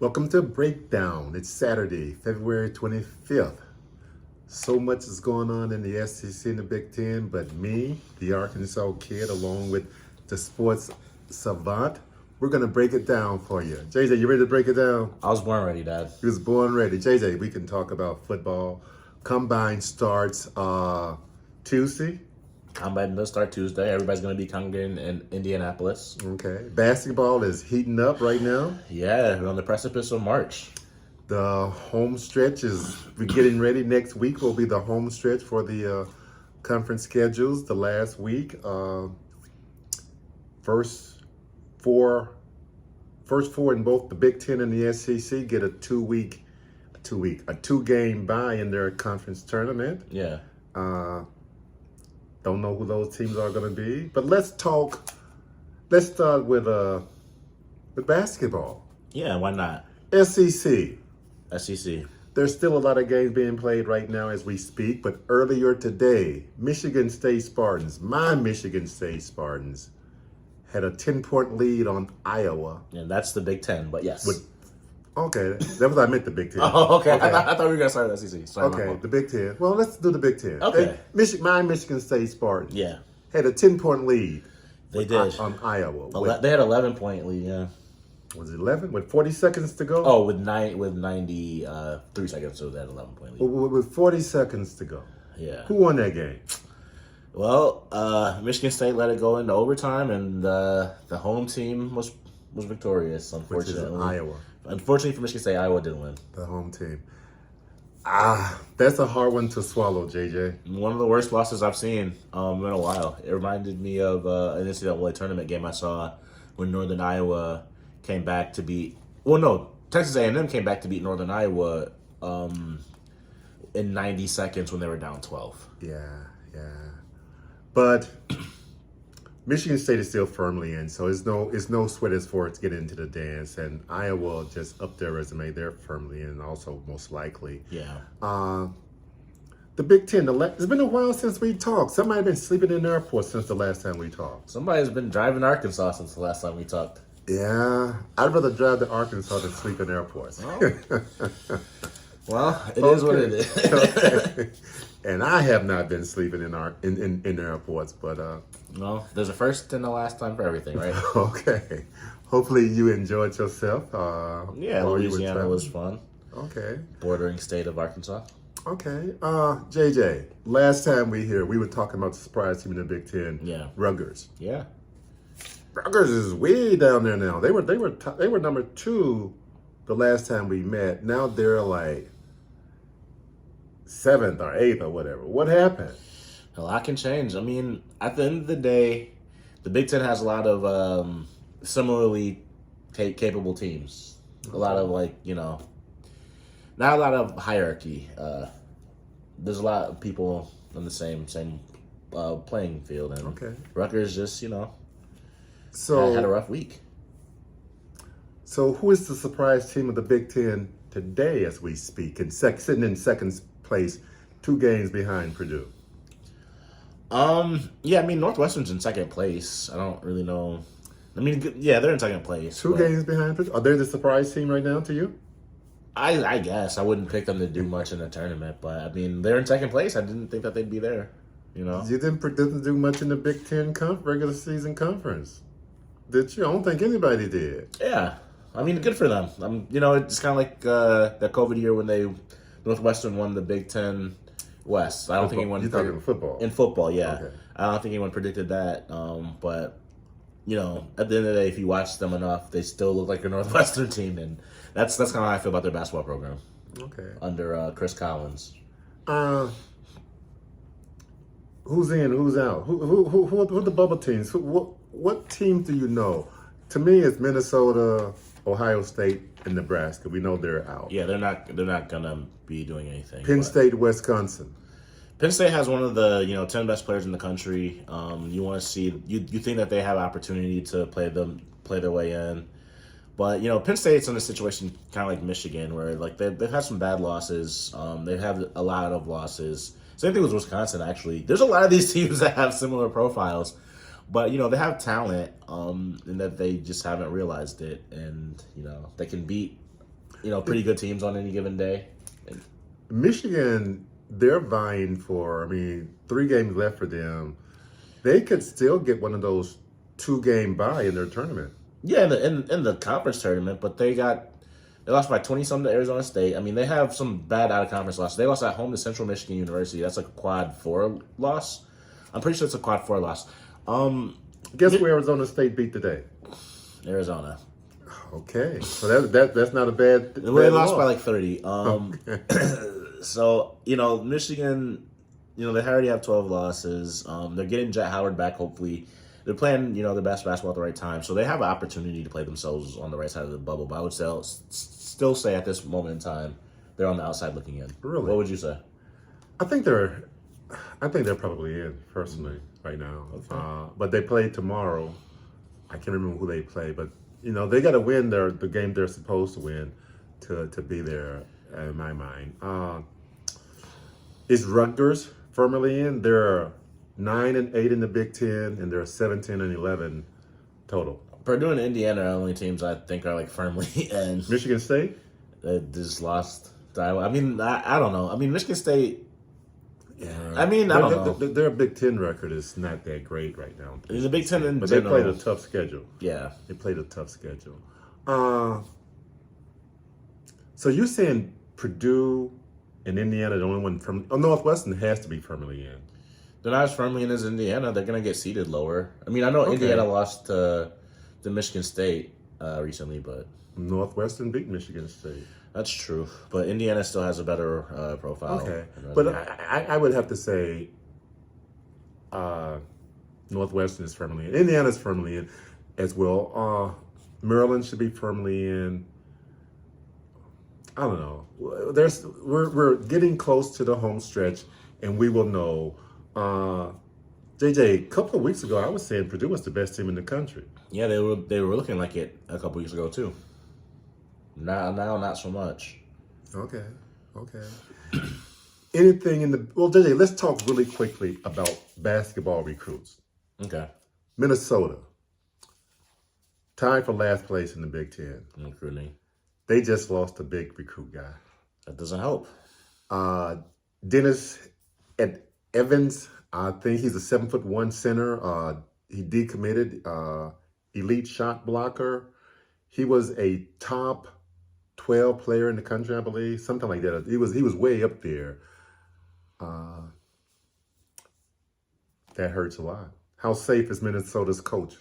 Welcome to Breakdown. It's Saturday, February 25th. So much is going on in the SEC and the Big Ten, but me, the Arkansas kid, along with the sports savant, we're going to break it down for you. JJ, you ready to break it down? I was born ready, Dad. He was born ready. JJ, we can talk about football. Combine starts Tuesday. Combine does start Tuesday. Everybody's going to be congregating in Indianapolis. Okay. Basketball is heating up right now. Yeah, we're on the precipice of March. The home stretch we're getting ready. Next week will be the home stretch for the conference schedules. The last week, first four in both the Big Ten and the SEC get a two-game bye in their conference tournament. Yeah. Don't know who those teams are going to be, but let's start with basketball. Yeah, why not? SEC. SEC. There's still a lot of games being played right now as we speak, but earlier today, Michigan State Spartans, my Michigan State Spartans, had a 10-point lead on Iowa. And that's the Big Ten, but yes. Okay, that was I meant the Big Ten. Oh, okay. I thought we were going to start with SEC. Sorry, okay, the Big Ten. Well, let's do the Big Ten. Okay. My Michigan State Spartans had a 10-point lead. They did. On Iowa. They had 11-point lead, yeah. Was it 11? With 40 seconds to go? Oh, with 93 seconds, so they had 11-point lead. With 40 seconds to go. Yeah. Who won that game? Well, Michigan State let it go into overtime, and the home team was victorious, unfortunately. Which is Iowa. Unfortunately for Michigan State, Iowa didn't win. The home team. That's a hard one to swallow, JJ. One of the worst losses I've seen in a while. It reminded me of an NCAA tournament game I saw when Northern Iowa came back to beat. Well, no, Texas A&M came back to beat Northern Iowa in 90 seconds when they were down 12. Yeah. But Michigan State is still firmly in, so it's no sweat as for it to get into the dance. And Iowa just up their resume; they're firmly in, also most likely. Yeah. The Big Ten. It's been a while since we talked. Somebody been sleeping in the airport since the last time we talked. Somebody's been driving Arkansas since the last time we talked. Yeah, I'd rather drive to Arkansas than sleep in airports. Well, it is what it is. Okay. And I have not been sleeping in airports, but no, there's a first and a last time for everything, right? Okay. Hopefully you enjoyed yourself. Yeah, Louisiana was fun. Okay. Bordering state of Arkansas. Okay. JJ, last time we were talking about the surprise team in the Big Ten. Yeah. Rutgers. Yeah. Rutgers is way down there now. They were number 2 the last time we met. Now they're like 7th or 8th or whatever. What happened? A lot can change. I mean, at the end of the day, the Big Ten has a lot of similarly capable teams. A lot of not a lot of hierarchy. There's a lot of people on the same playing field, and Rutgers just had a rough week. So who is the surprise team of the Big Ten today as we speak, and sitting in second place, 2 games behind Purdue? Yeah, I mean, Northwestern's in second place. I don't really know. I mean, yeah, they're in second place. 2 games behind Purdue? Are they the surprise team right now to you? I guess. I wouldn't pick them to do much in the tournament, but, I mean, they're in second place. I didn't think that they'd be there, You didn't do much in the Big Ten regular season conference, did you? I don't think anybody did. Yeah. I mean, good for them. It's kind of like that COVID year when Northwestern won the Big Ten West. I don't think anyone. You're talking football. In football, yeah. Okay. I don't think anyone predicted that. But at the end of the day, if you watch them enough, they still look like a Northwestern team, and that's kind of how I feel about their basketball program. Okay. Under Chris Collins. Who's in? Who's out? Who are the bubble teams? What teams do you know? To me, it's Minnesota, Ohio State, and Nebraska. We know they're out. Yeah, they're not gonna be doing anything. Penn State, Wisconsin. Penn State has one of the 10 best players in the country. You want to see you think that they have opportunity to play their way in, but Penn State's in a situation kind of like Michigan where they've had some bad losses. They've had a lot of losses. Same thing with Wisconsin, actually. There's a lot of these teams that have similar profiles. But, they have talent, and that they just haven't realized it. And, they can beat pretty good teams on any given day. Michigan, they're vying for. I mean, 3 games left for them. They could still get one of those 2-game bye in their tournament. Yeah, in the conference tournament, but they lost by 20-something to Arizona State. I mean, they have some bad out-of-conference losses. They lost at home to Central Michigan University. That's like a quad 4 loss. I'm pretty sure it's a quad 4 loss. Guess where Arizona State beat today? Arizona. Okay, so that's not a bad. They lost loss. by like 30. So Michigan, they already have 12 losses. They're getting Jet Howard back. Hopefully, they're playing the best basketball at the right time. So they have an opportunity to play themselves on the right side of the bubble. But I would still say at this moment in time, they're on the outside looking in. Really? What would you say? I think they're probably in personally right now. Okay. But they play tomorrow. I can't remember who they play, but they got to win the game they're supposed to win to be there. In my mind, is Rutgers firmly in? They're 9-8 in the Big Ten, and they're 17-11 total. Purdue and Indiana are the only teams I think are like firmly in. Michigan State? They just lost to Iowa. I mean, I don't know. I mean, Michigan State. Yeah. I mean, I don't know. Their Big Ten record is not that great right now. The Big Ten in but general. they played a tough schedule. Yeah. They played a tough schedule. So you're saying Purdue and Indiana, the only one from Northwestern has to be firmly in. They're not as firmly in as Indiana. They're going to get seeded lower. I mean, I know Indiana lost to Michigan State recently, but Northwestern beat Michigan State. That's true. But Indiana still has a better profile. Okay. But I would have to say Northwestern is firmly in. Indiana's firmly in as well. Maryland should be firmly in. I don't know. We're getting close to the home stretch, and we will know. JJ, a couple of weeks ago, I was saying Purdue was the best team in the country. Yeah, they were looking like it a couple weeks ago too. Now, not so much. Okay. Anything JJ, let's talk really quickly about basketball recruits. Okay. Minnesota, tied for last place in the Big Ten. Recruiting. They just lost a big recruit guy. That doesn't help. Dennis Evans, I think he's a 7'1" center. He decommitted, elite shot blocker. He was a top 12 player in the country, I believe, something like that. He was way up there. That hurts a lot. How safe is Minnesota's coach,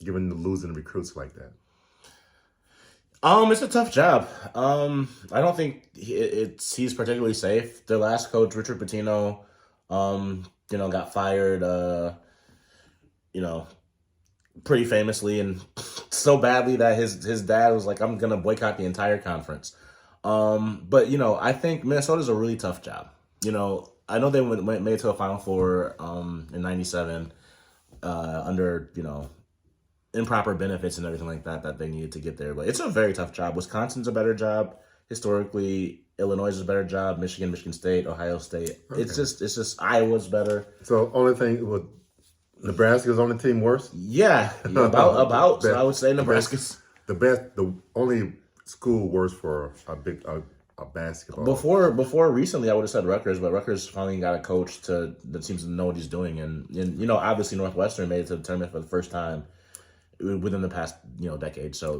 given the losing recruits like that? It's a tough job. I don't think he's particularly safe. Their last coach, Richard Pitino, got fired, pretty famously and so badly that his dad was like, I'm gonna boycott the entire conference. But I think Minnesota's a really tough job. I know they made it to a Final Four in '97 under improper benefits and everything like that they needed to get there. But it's a very tough job. Wisconsin's a better job historically. Illinois is a better job. Michigan State, Ohio State. Okay. It's just Iowa's better. So only thing with Nebraska's on the team worse? Yeah, about. So I would say Nebraska's the only school worse for a basketball. Before recently, I would have said Rutgers, but Rutgers finally got a coach that seems to know what he's doing, and obviously Northwestern made it to the tournament for the first time within the past decade. So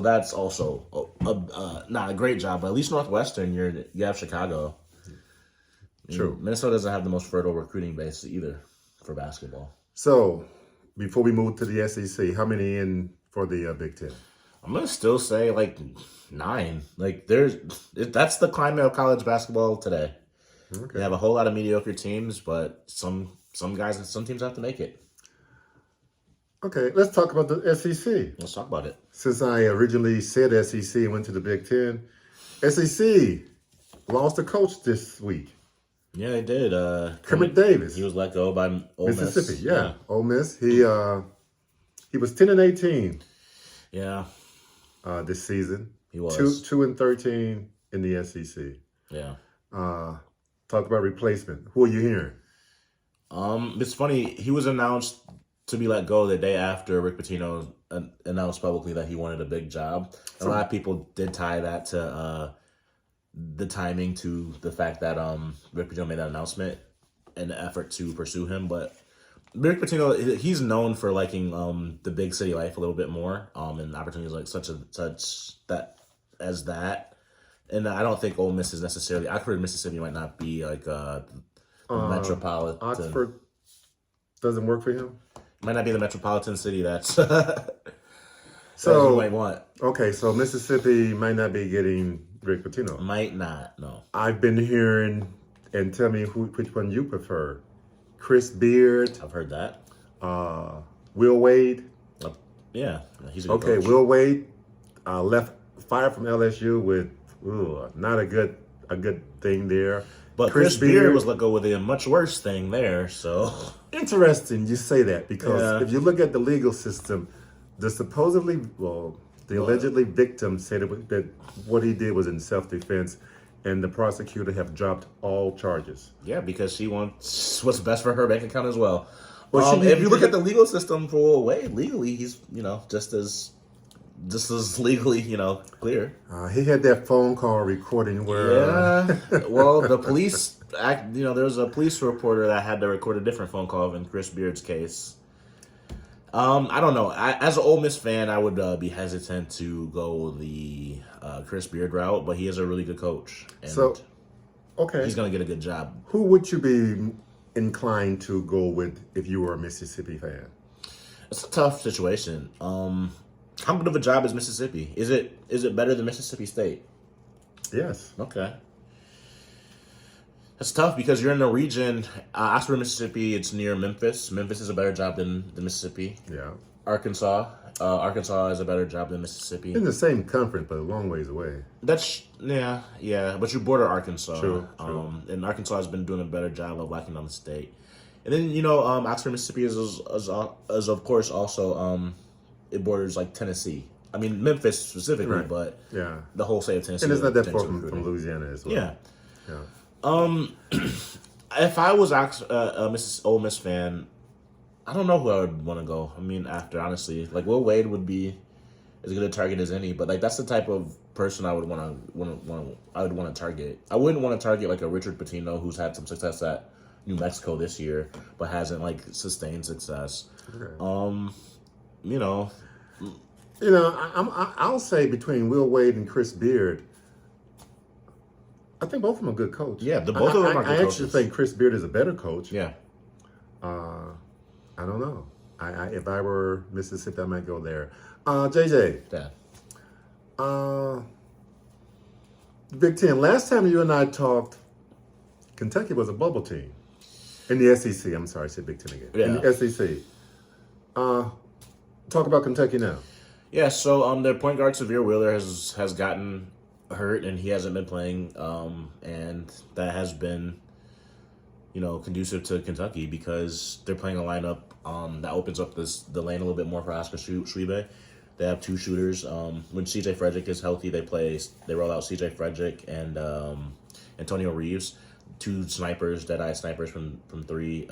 that's also not a great job, but at least Northwestern you have Chicago. True. Minnesota doesn't have the most fertile recruiting base either for basketball. So before we move to the SEC, how many in for the Big Ten? I'm gonna still say like 9. Like that's the climate of college basketball today. Okay. They have a whole lot of mediocre teams, but some teams have to make it. Okay, let's talk about the SEC. Let's talk about it. Since I originally said SEC and went to the Big Ten, SEC lost a coach this week. Yeah, they did. Kermit Davis. He was let go by Ole Miss. Mississippi. Yeah, Ole Miss. He was 10-18. Yeah. This season. He was 2-13 in the SEC. Yeah. Talk about replacement. Who are you hearing? It's funny. He was announced to be let go the day after Rick Pitino announced publicly that he wanted a big job. A lot of people did tie that to the timing, to the fact that Rick Pitino made that announcement in the effort to pursue him. But Rick Pitino, he's known for liking the big city life a little bit more, and opportunities like such that. And I don't think Ole Miss is necessarily. Oxford, Mississippi might not be like the metropolitan. Oxford doesn't work for him. Might not be the metropolitan city that's so you might want. Okay, so Mississippi might not be getting Rick Pitino. Might not. No. I've been hearing, and tell me which one you prefer. Chris Beard. I've heard that. Will Wade. Yeah, he's a good Okay, coach. Will Wade left fired from LSU with not a good thing there. But Chris Beard was let go with a much worse thing there. So interesting you say that, because Yeah. if you look at the legal system, the allegedly victim said that what he did was in self-defense, and the prosecutor have dropped all charges. yeah, because she wants what's best for her bank account as well. Well, If you look at the legal system for Will Wade, legally he's just as legally clear. He had that phone call recording where Yeah. Well, the police there was a police reporter that had to record a different phone call in Chris Beard's case. I don't know. As an Ole Miss fan, I would be hesitant to go the Chris Beard route, but he is a really good coach, and okay, he's going to get a good job. who would you be inclined to go with if you were a Mississippi fan? It's a tough situation. How good of a job is Mississippi? Is it better than Mississippi State? Yes. Okay. It's tough because you're in the region. Oxford, Mississippi, it's near Memphis. Memphis is a better job than Mississippi. Yeah. Arkansas is a better job than Mississippi. In the same conference, but a long ways away. That's yeah. But you border Arkansas. True. And Arkansas has been doing a better job of locking down the state. And then Oxford, Mississippi is of course also it borders like Tennessee. I mean Memphis specifically, Right. but Yeah. the whole state of Tennessee. And it's not that far Tennessee from Louisiana as well. Yeah. Yeah. If I was a Ole Miss fan, I don't know who I would want to go. I mean, after honestly, like Will Wade would be as good a target as any, but like that's the type of person I would want to target. I wouldn't want to target like a Richard Pitino who's had some success at New Mexico this year, but hasn't like sustained success. Okay. I'll say between Will Wade and Chris Beard, I think both of them are good coaches. Yeah, both of them are good I actually coaches. think Chris Beard is a better coach. Yeah. I don't know. If I were Mississippi, I might go there. JJ. Yeah. Big Ten. Last time you and I talked, Kentucky was a bubble team. In the SEC. I'm sorry, I said Big Ten again. Yeah. In the SEC. Talk about Kentucky now. Yeah, so their point guard Severe Wheeler has gotten hurt and he hasn't been playing, and that has been conducive to Kentucky because they're playing a lineup that opens up the lane a little bit more for Oscar Schwebe. They have two shooters. When CJ Frederick is healthy, they roll out CJ Frederick and Antonio Reeves, two snipers, Deadeye snipers from three,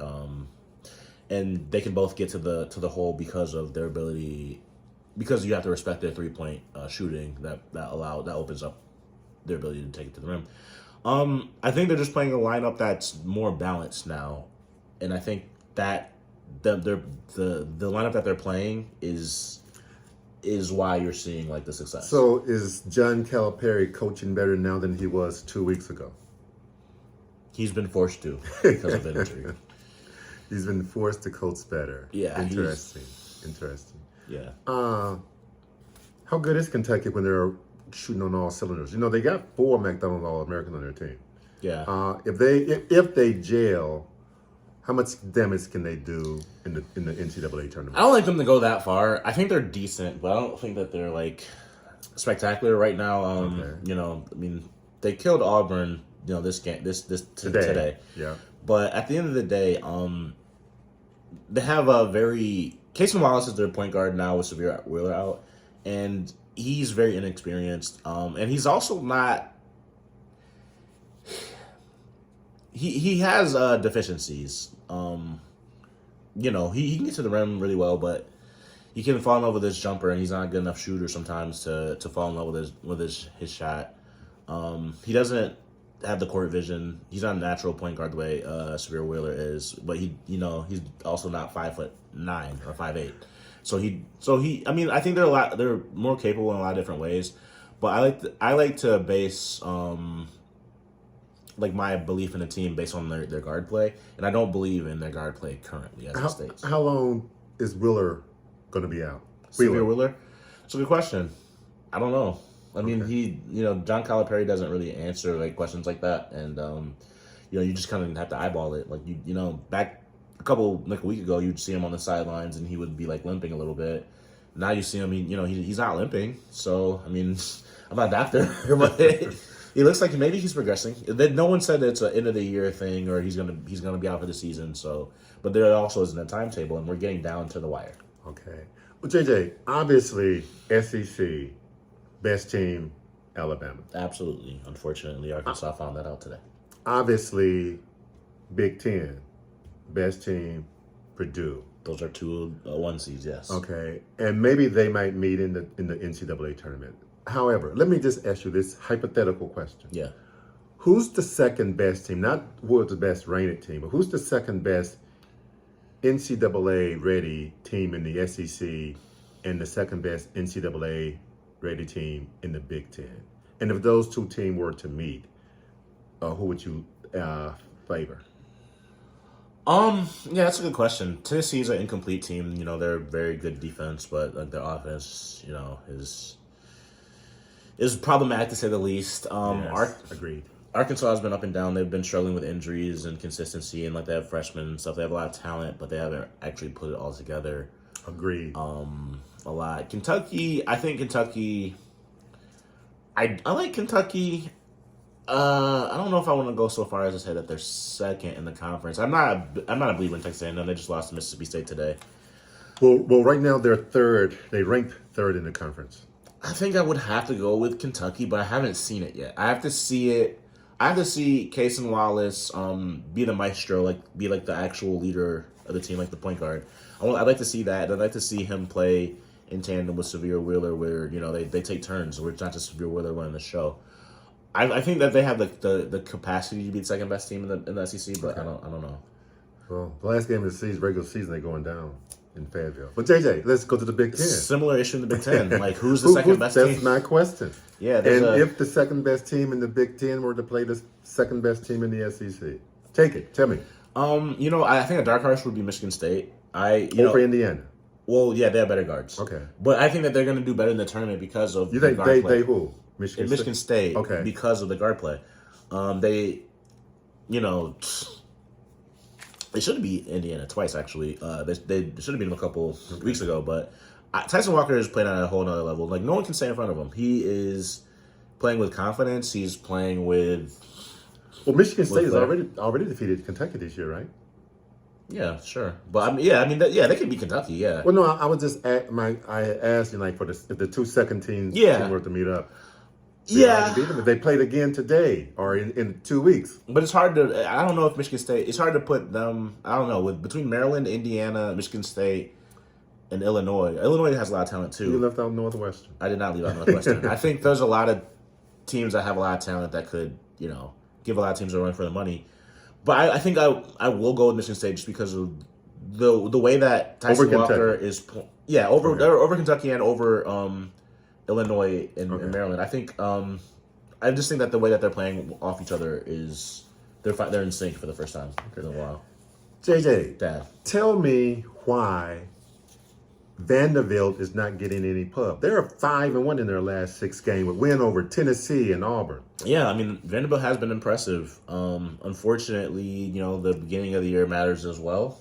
and they can both get to the hole because of their ability. Because you have to respect their 3-point shooting that opens up their ability to take it to the rim. I think they're just playing a lineup that's more balanced now, and I think that the lineup that they're playing is why you're seeing like the success. So is John Calipari coaching better now than he was 2 weeks ago? He's been forced to because of injury. He's been forced to coach better. Yeah, Interesting. Yeah. How good is Kentucky when they're shooting on all cylinders? They got 4 McDonald's All-Americans on their team. Yeah. If they gel, how much damage can they do in the NCAA tournament? I don't like them to go that far. I think they're decent, but I don't think that they're like spectacular right now. Okay. They killed Auburn. This game, today. Yeah. But at the end of the day, they have a very Casey Wallace is their point guard now with Severe Wheeler out, and he's very inexperienced. And he's also not. He has deficiencies. he can get to the rim really well, but he can fall in love with his jumper, and he's not a good enough shooter sometimes to fall in love with his shot. He doesn't have the court vision. He's not a natural point guard the way Severe Wheeler is, but he's also not 5'9" or 5'8". So he. I mean, I think they're more capable in a lot of different ways, but I like to base like my belief in the team based on their guard play, and I don't believe in their guard play currently as it states. How long is Wheeler going to be out? Severe Wheeler? It's a good question. I don't know. I mean, John Calipari doesn't really answer like questions like that, and you just kind of have to eyeball it. Like back a week ago, you'd see him on the sidelines, and he would be like limping a little bit. Now you see him, he's not limping. So I mean, I'm not a doctor, but he looks like maybe he's progressing. No one said it's an end of the year thing or he's gonna be out for the season. So, but there also isn't a timetable, and we're getting down to the wire. Okay. Well, JJ, obviously SEC best team, Alabama. Absolutely. Unfortunately, Arkansas found that out today. Obviously, Big Ten best team, Purdue. Those are two 1 seeds, yes. Okay, and maybe they might meet in the NCAA tournament. However, let me just ask you this hypothetical question. Yeah. Who's the second best team? Not who's the best rated team, but who's the second best NCAA ready team in the SEC and the second best NCAA ready team in the Big Ten? And if those two teams were to meet, who would you favor? Yeah, that's a good question. Tennessee's an incomplete team. They're a very good defense, but like their offense, is problematic to say the least. Yes, agreed. Arkansas has been up and down. They've been struggling with injuries and consistency, and like they have freshmen and stuff. They have a lot of talent, but they haven't actually put it all together. Agreed. A lot. Kentucky, I think Kentucky. I like Kentucky. I don't know if I want to go so far as to say that they're second in the conference. I'm not a believer in Texas A&M. They just lost to Mississippi State today. Well, right now they're third. They ranked third in the conference. I think I would have to go with Kentucky, but I haven't seen it yet. I have to see it. I have to see Cason Wallace be the maestro, be the actual leader of the team, like the point guard. I'd like to see that. I'd like to see him play in tandem with Severe Wheeler, where they take turns, where it's not just Severe Wheeler running the show. I think that they have the capacity to be the second best team in the SEC, but okay. I don't know. Well, the last game of the season, regular season, they're going down in Fayetteville. But JJ, let's go to the Big Ten. Similar issue in the Big Ten. Like, who's the second best team? That's my question. Yeah. And if the second best team in the Big Ten were to play the second best team in the SEC, take it. Tell me. I think a dark horse would be Michigan State. Over Indiana. Well, yeah, they have better guards. Okay. But I think that they're going to do better in the tournament because of you think the guard play. They who? Michigan State. Okay. Because of the guard play. They should be Indiana twice, actually. They should have been a couple weeks ago, but Tyson Walker is playing at a whole nother level. Like, no one can stay in front of him. He is playing with confidence. He's playing with... Well, Michigan State has already defeated Kentucky this year, right? Yeah, sure. But, they could beat Kentucky, yeah. Well, no, I was just... I asked you, for if the two second teams were to meet up. If they played again today or in 2 weeks. But it's hard to... I don't know if Michigan State... It's hard to put them... I don't know. Between Maryland, Indiana, Michigan State, and Illinois. Illinois has a lot of talent, too. You left out Northwestern. I did not leave out Northwestern. I think there's a lot of teams that have a lot of talent that could, give a lot of teams a run for the money. But I think I will go with Michigan State just because of the way that Tyson Walker is... over Kentucky and over... Illinois and Maryland. I think I just think that the way that they're playing off each other is they're in sync for the first time in a while. JJ, Dad, tell me why Vanderbilt is not getting any pub. They're 5-1 in their last 6 games with win over Tennessee and Auburn. Yeah, Vanderbilt has been impressive. Unfortunately, the beginning of the year matters as well.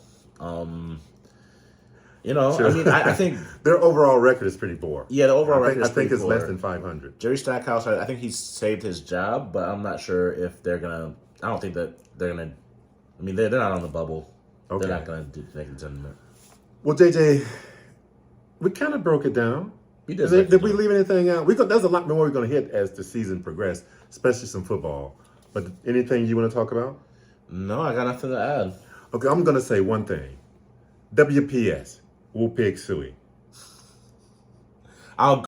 Sure. I think their overall record is pretty poor. Yeah, the overall record is pretty poor. I think it's poor. less than 500. Jerry Stackhouse, I think he's saved his job, but I'm not sure if they're gonna. I don't think that they're gonna. They're not on the bubble. Okay. They're not gonna make the tournament. Well, JJ, we kind of broke it down. Did we leave anything out? There's a lot more we're going to hit as the season progresses, especially some football. But anything you want to talk about? No, I got nothing to add. Okay, I'm going to say one thing. WPS, Woo Pig Suey. I'll